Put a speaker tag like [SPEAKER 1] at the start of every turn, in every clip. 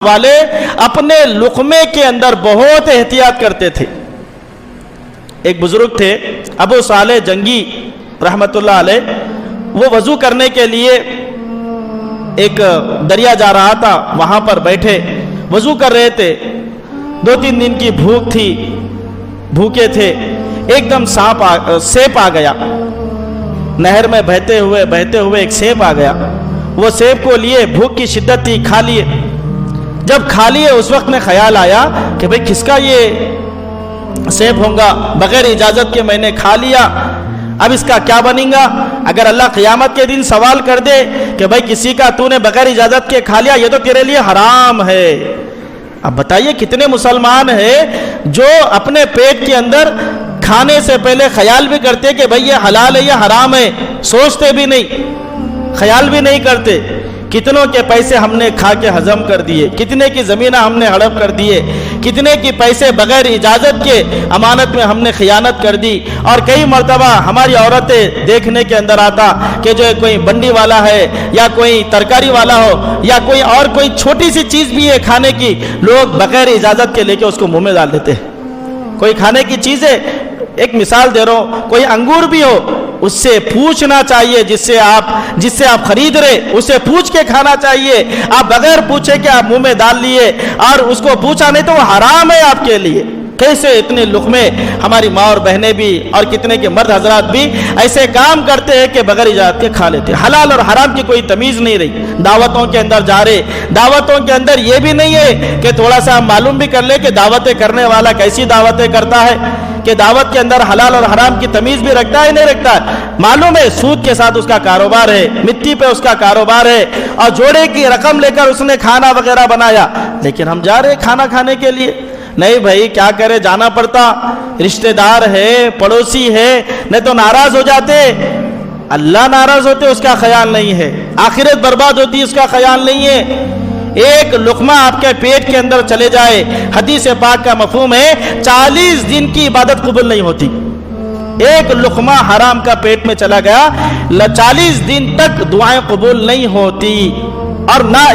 [SPEAKER 1] والے اپنے لقمے کے اندر بہت احتیاط کرتے تھے۔ ایک بزرگ تھے ابو صالح جنگی رحمت اللہ علیہ، وہ وضو کرنے کے لیے ایک دریا جا رہا تھا، وہاں پر بیٹھے وضو کر رہے تھے۔ 2-3 دن کی بھوک تھی، بھوکے تھے، ایک دم سیپ آ گیا، نہر میں بہتے ہوئے ایک سیپ آ گیا۔ وہ سیپ کو لیے، بھوک کی شدت تھی، کھا لیے۔ جب کھا لیے اس وقت میں خیال آیا کہ بھئی کس کا یہ سیب ہوگا، بغیر اجازت کے میں نے کھا لیا، اب اس کا کیا بنے گا؟ اگر اللہ قیامت کے دن سوال کر دے کہ بھئی کسی کا تو نے بغیر اجازت کے کھا لیا، یہ تو تیرے لیے حرام ہے۔ اب بتائیے کتنے مسلمان ہیں جو اپنے پیٹ کے اندر کھانے سے پہلے خیال بھی کرتے کہ بھئی یہ حلال ہے یا حرام ہے، سوچتے بھی نہیں، خیال بھی نہیں کرتے۔ کتنوں کے پیسے ہم نے کھا کے ہضم کر دیے، کتنے کی زمینیں ہم نے ہڑپ کر دیے، کتنے کی پیسے بغیر اجازت کے امانت میں ہم نے خیانت کر دی۔ اور کئی مرتبہ ہماری عورتیں دیکھنے کے اندر آتا کہ جو کوئی بنڈی والا ہے یا کوئی ترکاری والا ہو یا کوئی چھوٹی سی چیز بھی ہے کھانے کی، لوگ بغیر اجازت کے لے کے اس کو منہ میں ڈال دیتے ہیں۔ کوئی کھانے کی چیز ہے، ایک مثال دے رہا ہوں، کوئی انگور بھی ہو، اس سے پوچھنا چاہیے، جس سے آپ خرید رہے اسے پوچھ کے کھانا چاہیے۔ آپ بغیر پوچھے کہ آپ منہ میں ڈال لیے اور اس کو پوچھا نہیں تو وہ حرام ہے آپ کے لیے۔ کیسے اتنے لقمے ہماری ماں اور بہنیں بھی اور کتنے کے مرد حضرات بھی ایسے کام کرتے ہیں کہ بغیر اجازت کے کھا لیتے۔ حلال اور حرام کی کوئی تمیز نہیں رہی۔ دعوتوں کے اندر جا رہے، دعوتوں کے اندر یہ بھی نہیں ہے کہ تھوڑا سا ہم معلوم بھی کر لیں کہ دعوتیں کرنے والا کیسی دعوتیں کرتا ہے، کہ دعوت کے اندر حلال اور حرام کی تمیز بھی رکھتا ہے نہیں رکھتا ہے۔ معلوم ہے سود کے ساتھ اس کا کاروبار ہے، مٹی پہ اس کا کاروبار ہے، اور جوڑے کی رقم لے کر اس نے کھانا وغیرہ بنایا، لیکن ہم جا رہے کھانا کھانے کے لیے۔ نہیں بھائی کیا کرے، جانا پڑتا، رشتہ دار ہے، پڑوسی ہے، نہیں تو ناراض ہو جاتے، اللہ ناراض ہوتے اس کا خیال نہیں ہے، آخرت برباد ہوتی اس کا خیال نہیں ہے۔ ایک لقمہ آپ کے پیٹ کے اندر چلے جائے، حدیث پاک کا مفہوم ہے 40 دن کی عبادت قبول نہیں ہوتی۔ ایک لقمہ حرام کا پیٹ میں چلا گیا، 40 دن تک دعائیں قبول نہیں ہوتی اور نہ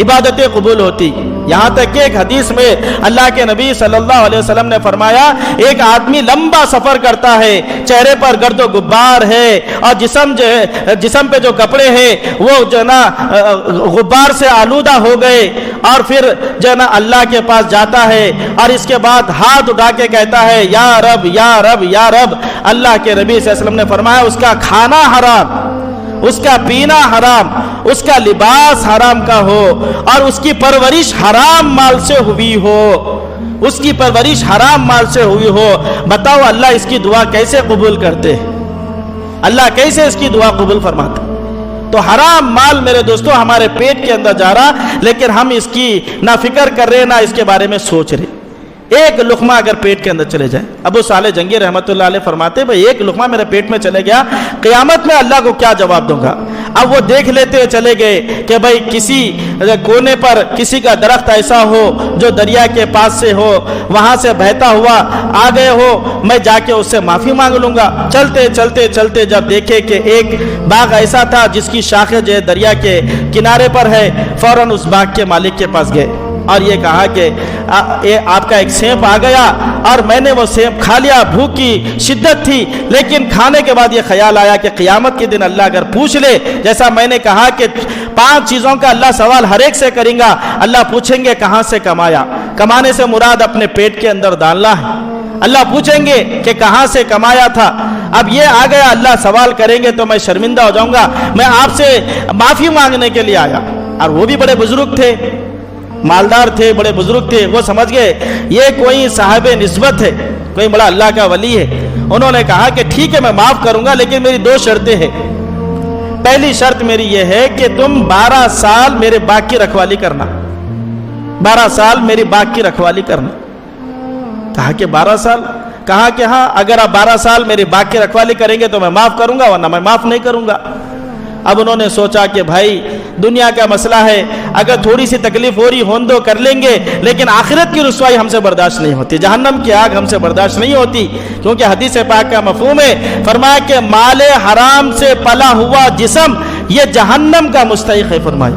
[SPEAKER 1] عبادتیں قبول ہوتی۔ یہاں تک کہ ایک حدیث میں اللہ کے نبی صلی اللہ علیہ وسلم نے فرمایا، ایک آدمی لمبا سفر کرتا ہے، چہرے پر گرد و غبار ہے اور جسم پہ جو کپڑے ہیں وہ جو نا غبار سے آلودہ ہو گئے، اور پھر جو نا اللہ کے پاس جاتا ہے اور اس کے بعد ہاتھ اٹھا کے کہتا ہے یا رب یا رب یا رب۔ اللہ کے نبی صلی اللہ علیہ وسلم نے فرمایا اس کا کھانا حرام، اس کا پینا حرام، اس کا لباس حرام کا ہو، اور اس کی پرورش حرام مال سے ہوئی ہو، اس کی پرورش حرام مال سے ہوئی ہو۔ بتاؤ اللہ اس کی دعا کیسے قبول کرتے؟ اللہ کیسے اس کی دعا قبول فرماتے؟ تو حرام مال میرے دوستو ہمارے پیٹ کے اندر جا رہا، لیکن ہم اس کی نہ فکر کر رہے نہ اس کے بارے میں سوچ رہے۔ ایک لقمہ اگر پیٹ کے اندر چلے جائے، ابو صالح جنگی رحمت اللہ علیہ فرماتے بھئی ایک لقمہ میرے پیٹ میں چلے گیا، قیامت میں اللہ کو کیا جواب دوں گا؟ اب وہ دیکھ لیتے چلے گئے کہ بھئی کسی کونے پر کسی کا درخت ایسا ہو جو دریا کے پاس سے ہو، وہاں سے بہتا ہوا آ گئے ہو، میں جا کے اس سے معافی مانگ لوں گا۔ چلتے چلتے چلتے جب دیکھے کہ ایک باغ ایسا تھا جس کی شاخیں جو دریا کے کنارے پر ہے، فوراً اس باغ کے مالک کے پاس گئے اور یہ کہا کہ آپ کا ایک سیب آ گیا اور میں نے وہ سیب کھا لیا، بھوک کی شدت تھی، لیکن کھانے کے بعد یہ خیال آیا کہ قیامت کے دن اللہ اگر پوچھ لے، جیسا میں نے کہا کہ 5 چیزوں کا اللہ سوال ہر ایک سے کریں گا، اللہ پوچھیں گے کہاں سے کمایا، کمانے سے مراد اپنے پیٹ کے اندر ڈالنا ہے، اللہ پوچھیں گے کہ کہاں سے کمایا تھا، اب یہ آ گیا، اللہ سوال کریں گے تو میں شرمندہ ہو جاؤں گا، میں آپ سے معافی مانگنے کے لیے آیا۔ اور وہ بھی بڑے بزرگ تھے، مالدار تھے، بڑے بزرگ تھے، وہ سمجھ گئے یہ کوئی صاحب نسبت ہے، کوئی بڑا اللہ کا ولی ہے۔ انہوں نے کہا کہ ٹھیک ہے میں معاف کروں گا، لیکن میری 2 شرطیں ہیں۔ پہلی شرط میری یہ ہے کہ تم 12 سال میرے باغ کی رکھوالی کرنا، 12 سال میری باغ کی رکھوالی کرنا۔ کہا کہ 12 سال؟ کہا کہ ہاں، اگر آپ 12 سال میری باغ کی رکھوالی کریں گے تو میں معاف کروں گا، ورنہ میں معاف نہیں کروں گا۔ اب انہوں نے سوچا کہ بھائی دنیا کا مسئلہ ہے، اگر تھوڑی سی تکلیف ہو رہی ہون دو کر لیں گے، لیکن آخرت کی رسوائی ہم سے برداشت نہیں ہوتی، جہنم کی آگ ہم سے برداشت نہیں ہوتی، کیونکہ حدیث پاک کا مفہوم ہے، فرمایا کہ مال حرام سے پلا ہوا جسم یہ جہنم کا مستحق ہے۔ فرمایا